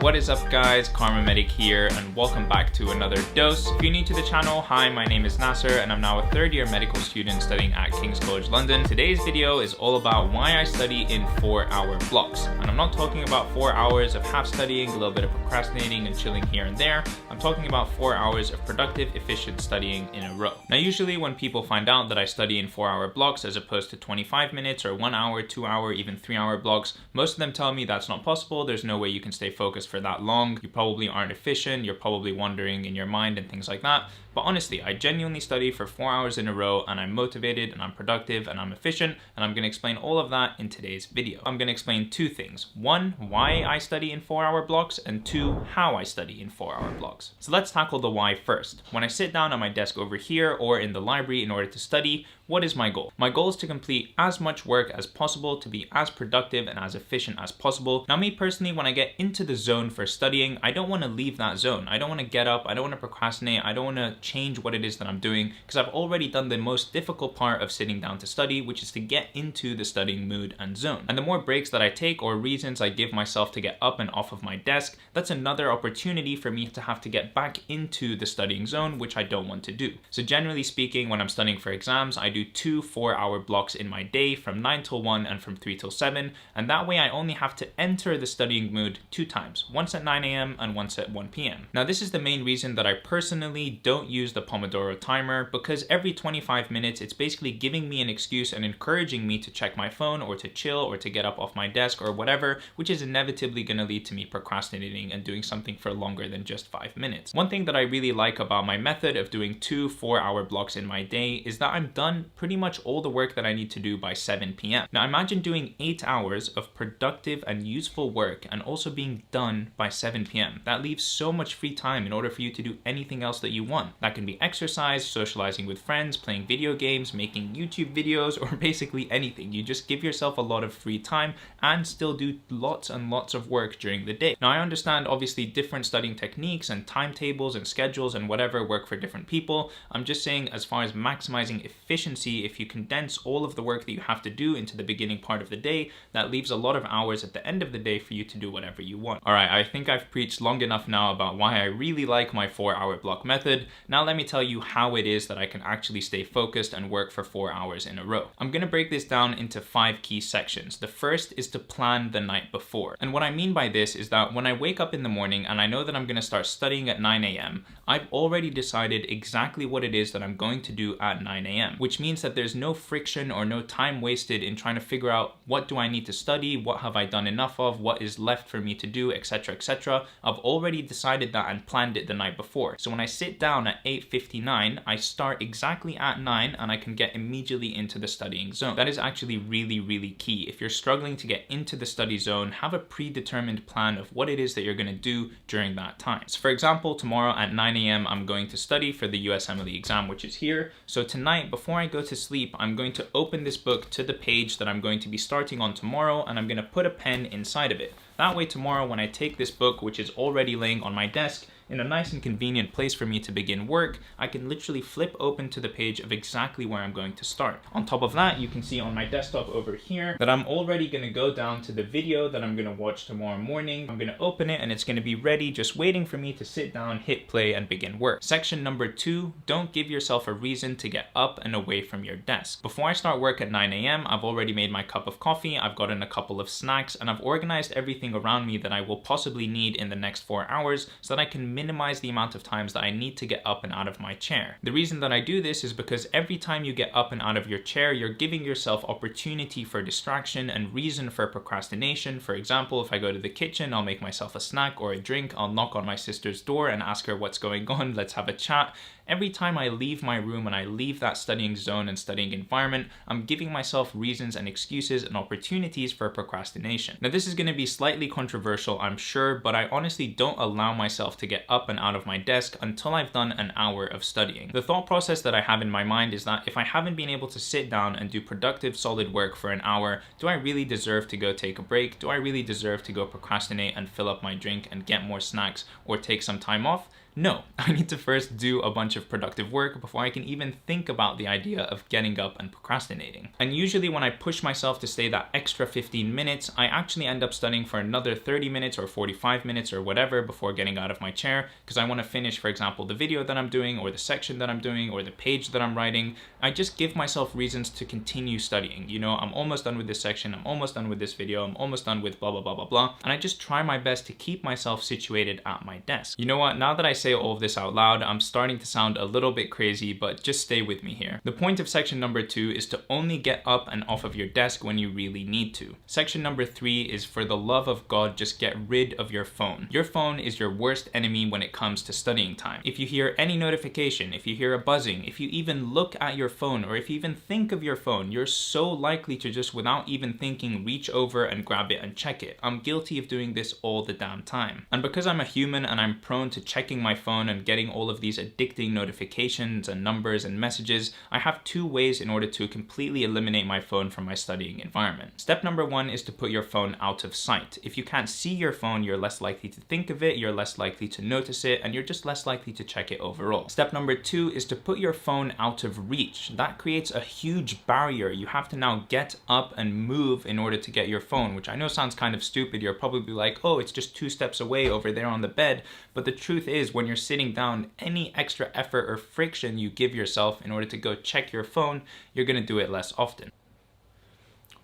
What is up guys, Karma Medic here and welcome back to another dose. If you're new to the channel, hi, my name is Nasser and I'm now a third year medical student studying at King's College London. Today's video is all about why I study in 4-hour blocks. And I'm not talking about 4 hours of half studying, a little bit of procrastinating and chilling here and there. I'm talking about 4 hours of productive, efficient studying in a row. Now usually when people find out that I study in 4-hour blocks as opposed to 25 minutes or 1 hour, 2 hour, even 3-hour blocks, most of them tell me that's not possible. There's no way you can stay focused for that long. You probably aren't efficient. You're probably wandering in your mind and things like that. But honestly, I genuinely study for 4 hours in a row and I'm motivated and I'm productive and I'm efficient, and I'm going to explain all of that in today's video. I'm going to explain two things. One, why I study in 4-hour blocks, and two, how I study in 4-hour blocks. So let's tackle the why first. When I sit down at my desk over here or in the library in order to study, what is my goal? My goal is to complete as much work as possible, to be as productive and as efficient as possible. Now me personally, when I get into the zone for studying, I don't want to leave that zone. I don't want to get up, I don't want to procrastinate, I don't want to change what it is that I'm doing, because I've already done the most difficult part of sitting down to study, which is to get into the studying mood and zone. And the more breaks that I take or reasons I give myself to get up and off of my desk, that's another opportunity for me to have to get back into the studying zone, which I don't want to do. So generally speaking, when I'm studying for exams, I do 2 4-hour blocks in my day from 9 till 1 and from 3 till 7, and that way I only have to enter the studying mood 2 times, once at 9 a.m. and once at 1 p.m. Now this is the main reason that I personally don't use the Pomodoro timer, because every 25 minutes it's basically giving me an excuse and encouraging me to check my phone or to chill or to get up off my desk or whatever, which is inevitably going to lead to me procrastinating and doing something for longer than just 5 minutes. One thing that I really like about my method of doing 2 4-hour blocks in my day is that I'm done pretty much all the work that I need to do by 7 p.m. Now imagine doing 8 hours of productive and useful work and also being done by 7 p.m. That leaves so much free time in order for you to do anything else that you want. That can be exercise, socializing with friends, playing video games, making YouTube videos, or basically anything. You just give yourself a lot of free time and still do lots and lots of work during the day. Now I understand obviously different studying techniques and timetables and schedules and whatever work for different people. I'm just saying, as far as maximizing efficiency, if you condense all of the work that you have to do into the beginning part of the day, that leaves a lot of hours at the end of the day for you to do whatever you want. Alright, I think I've preached long enough now about why I really like my 4-hour block method. Now let me tell you how it is that I can actually stay focused and work for 4 hours in a row. I'm going to break this down into 5 key sections. The first is to plan the night before. And what I mean by this is that when I wake up in the morning and I know that I'm going to start studying at 9 a.m., I've already decided exactly what it is that I'm going to do at 9 a.m., which means that there's no friction or no time wasted in trying to figure out what do I need to study, what have I done enough of, what is left for me to do, etc, etc. I've already decided that and planned it the night before. So when I sit down at 8:59, I start exactly at 9 and I can get immediately into the studying zone. That is actually really key. If you're struggling to get into the study zone, have a predetermined plan of what it is that you're going to do during that time. So for example, tomorrow at 9 a.m. I'm going to study for the USMLE exam, which is here. So tonight, before I go to sleep, I'm going to open this book to the page that I'm going to be starting on tomorrow, and I'm going to put a pen inside of it. That way tomorrow when I take this book, which is already laying on my desk, in a nice and convenient place for me to begin work, I can literally flip open to the page of exactly where I'm going to start. On top of that, you can see on my desktop over here that I'm already going to go down to the video that I'm going to watch tomorrow morning. I'm going to open it and it's going to be ready, just waiting for me to sit down, hit play, and begin work. Section number 2, don't give yourself a reason to get up and away from your desk. Before I start work at 9 a.m., I've already made my cup of coffee, I've gotten a couple of snacks, and I've organized everything around me that I will possibly need in the next 4 hours so that I can minimize the amount of times that I need to get up and out of my chair. The reason that I do this is because every time you get up and out of your chair, you're giving yourself opportunity for distraction and reason for procrastination. For example, if I go to the kitchen, I'll make myself a snack or a drink, I'll knock on my sister's door and ask her what's going on, let's have a chat. Every time I leave my room and I leave that studying zone and studying environment, I'm giving myself reasons and excuses and opportunities for procrastination. Now this is going to be slightly controversial, I'm sure, but I honestly don't allow myself to get up and out of my desk until I've done an hour of studying. The thought process that I have in my mind is that if I haven't been able to sit down and do productive, solid work for an hour, do I really deserve to go take a break? Do I really deserve to go procrastinate and fill up my drink and get more snacks or take some time off? No, I need to first do a bunch of productive work before I can even think about the idea of getting up and procrastinating. And usually when I push myself to stay that extra 15 minutes, I actually end up studying for another 30 minutes or 45 minutes or whatever before getting out of my chair, because I want to finish, for example, the video that I'm doing or the section that I'm doing or the page that I'm writing. I just give myself reasons to continue studying. You know, I'm almost done with this section, I'm almost done with this video, I'm almost done with blah, blah, blah, blah, blah. And I just try my best to keep myself situated at my desk. You know what? Now that I say all of this out loud, I'm starting to sound a little bit crazy, but just stay with me here. The point of section number 2 is to only get up and off of your desk when you really need to. Section number 3 is, for the love of God, just get rid of your phone. Your phone is your worst enemy when it comes to studying time. If you hear any notification, if you hear a buzzing, if you even look at your phone, or if you even think of your phone, you're so likely to just, without even thinking, reach over and grab it and check it. I'm guilty of doing this all the damn time. And because I'm a human and I'm prone to checking my phone and getting all of these addicting notifications and numbers and messages, I have 2 ways in order to completely eliminate my phone from my studying environment. Step number 1 is to put your phone out of sight. If you can't see your phone, you're less likely to think of it, you're less likely to notice it, and you're just less likely to check it overall. Step number 2 is to put your phone out of reach. That creates a huge barrier. You have to now get up and move in order to get your phone, which I know sounds kind of stupid. You're probably like, oh, it's just 2 steps away over there on the bed. But the truth is, when you're sitting down, any extra effort or friction you give yourself in order to go check your phone, you're gonna do it less often.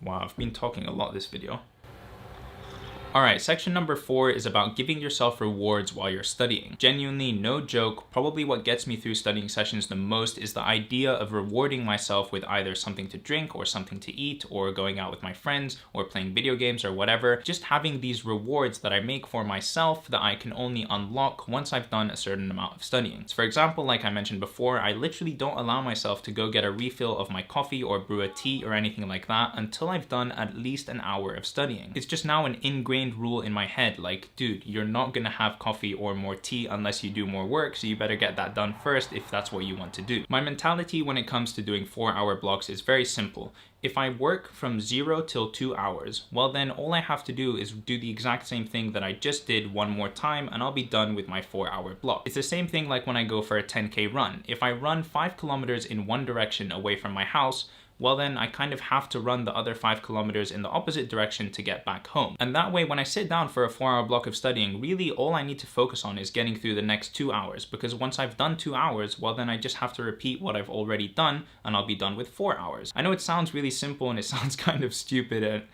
Wow, I've been talking a lot this video. Alright, section number 4 is about giving yourself rewards while you're studying. Genuinely, no joke, probably what gets me through studying sessions the most is the idea of rewarding myself with either something to drink or something to eat, or going out with my friends, or playing video games or whatever. Just having these rewards that I make for myself that I can only unlock once I've done a certain amount of studying. So for example, like I mentioned before, I literally don't allow myself to go get a refill of my coffee or brew a tea or anything like that until I've done at least an hour of studying. It's just now an ingrained rule in my head, like, dude, you're not gonna have coffee or more tea unless you do more work, so you better get that done first if that's what you want to do. My mentality when it comes to doing 4-hour blocks is very simple. If I work from 0 till 2 hours, well then all I have to do is do the exact same thing that I just did one more time and I'll be done with my 4-hour block. It's the same thing like when I go for a 10K run. If I run 5 kilometers in one direction away from my house, well then I kind of have to run the other 5 kilometers in the opposite direction to get back home. And that way when I sit down for a 4-hour block of studying, really all I need to focus on is getting through the next 2 hours, because once I've done 2 hours, well then I just have to repeat what I've already done and I'll be done with 4 hours. I know it sounds really simple and it sounds kind of stupid, and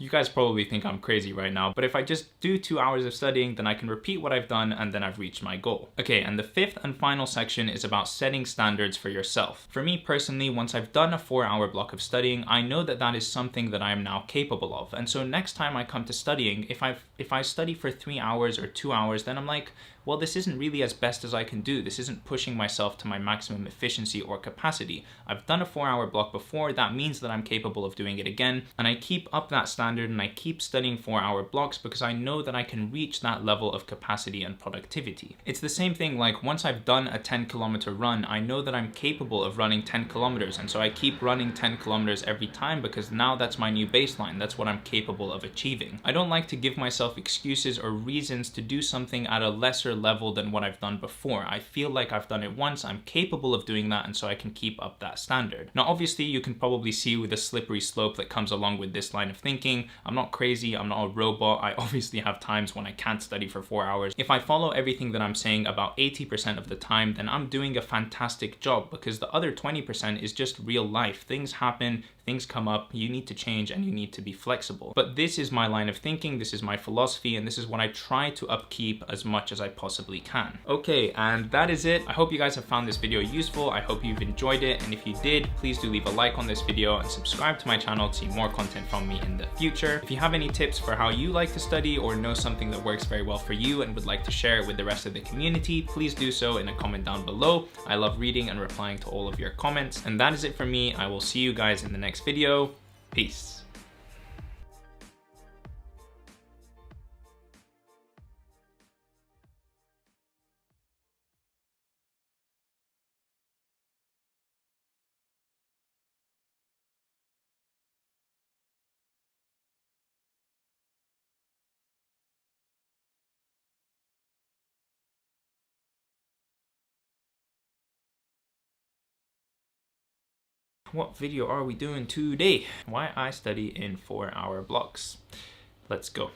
you guys probably think I'm crazy right now, but if I just do 2 hours of studying, then I can repeat what I've done and then I've reached my goal. Okay, and the 5th and final section is about setting standards for yourself. For me personally, once I've done a 4-hour block of studying, I know that that is something that I am now capable of. And so next time I come to studying, if I study for 3 hours or 2 hours, then I'm like, well, this isn't really as best as I can do. This isn't pushing myself to my maximum efficiency or capacity. I've done a 4-hour block before. That means that I'm capable of doing it again. And I keep up that standard and I keep studying 4-hour blocks because I know that I can reach that level of capacity and productivity. It's the same thing like once I've done a 10-kilometer run, I know that I'm capable of running 10 kilometers. And so I keep running 10 kilometers every time because now that's my new baseline. That's what I'm capable of achieving. I don't like to give myself excuses or reasons to do something at a lesser level than what I've done before. I feel like I've done it once, I'm capable of doing that, and so I can keep up that standard. Now obviously you can probably see with the slippery slope that comes along with this line of thinking, I'm not crazy, I'm not a robot. I obviously have times when I can't study for 4 hours. If I follow everything that I'm saying about 80% of the time, then I'm doing a fantastic job, because the other 20% is just real life. Things happen, things come up, you need to change and you need to be flexible. But this is my line of thinking, this is my philosophy, and this is what I try to upkeep as much as I possibly can. Okay, and that is it. I hope you guys have found this video useful. I hope you've enjoyed it, and if you did, please do leave a like on this video and subscribe to my channel to see more content from me in the future. If you have any tips for how you like to study or know something that works very well for you and would like to share it with the rest of the community, please do so in a comment down below. I love reading and replying to all of your comments. And that is it for me. I will see you guys in the next video. Peace. What video are we doing today? Why I study in 4-hour blocks. Let's go.